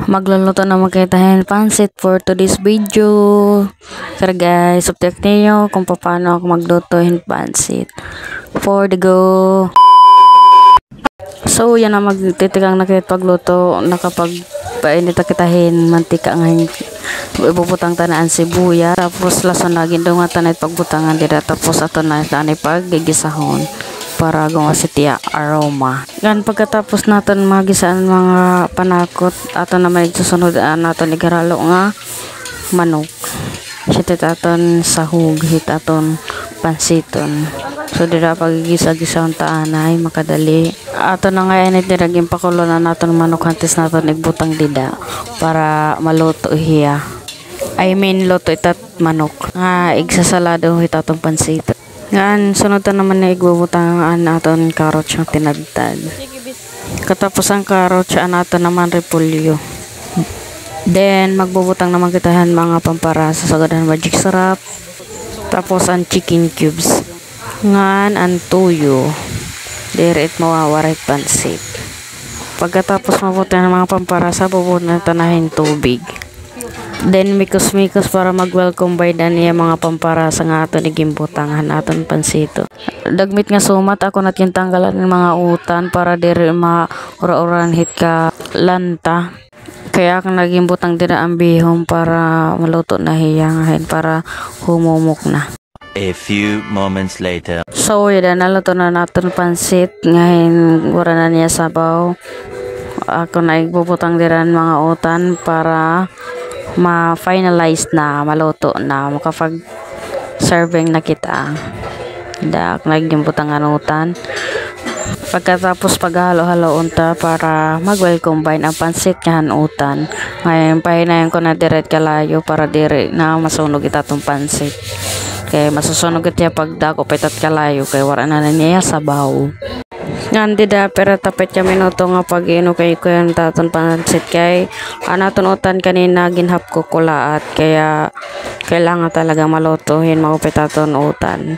Magluluto na magkitahin pansit for today's video. Tara guys, subject niyo kung paano ako maglutuhin pansit. For the go. So yan na magtitikang nakipagluto nakapag painit kitahin mantika ngayon ibubutang tanaan sibuyas tapos lason na gindungatan at pagbutangan dira tapos ato na tani paggigisahon para gumasitiya aroma. Gan pagkatapos naton magisaan mga panakot ato na may susunod naton igaralo nga manok. Sitit aton sahog hit aton pansiton. So dira pagigisa-gisahon taanay makadali. Ato na nga init diraging pakulo na naton manok hantis naton igbutang dida para maluto hiya. I mean luto itat manok. Nga igsasalado hit atong pansiton. Yan, sunod na naman na igbubutangan naton carrots yung tinagtad. Katapos ang carrots, naton naman repolyo. Then, magbubutang naman kitahan mga pamparasa sa gadahan magic sarap. Tapos, ang chicken cubes. Ngan, ang tuyo. Diret mawawarit pansit. Pagkatapos mabutan ng mga pamparasa, bubutan na tanahin tubig. Then mikos-mikos para mag-welcome by niya mga pamparasa nga ato ni gimbutangan aton pansito. Dagmit nga sumat ako natin tanggalan ng mga utan para diri maura-uran hit ka lanta. Kaya ako naging butang dira ang bihom para maluto na hiyangahin para humumok na. A few moments later. So yun naluto na naton pansit ngayon wala na niya sabaw. Ako na igbubutang dira mga utan para ma-finalize na, maluto na, makapag serving na kita. Dak naging butanganutan. Pagkatapos paghalo-halo unta para mag-well-combine ang pansit nga hanutan. Ngayon pahinayan ko na direct kalayo para dire na masunog itatong pansit. Kaya masusunog itiya pagdako petat kalayo kay wala na niya sabaw. Ngandi da pero tapet ya minuto nga pag-ino kay ko yung taton pansit kay anaton utan kanina ginhap ko kulaat kaya kailangan talaga malutuhin magupit aton utan.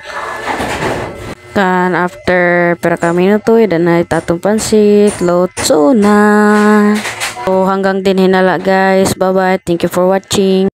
Kan after pero ka minuto idan na itatong pansit luto na. So hanggang din hinala guys, bye bye, thank you for watching.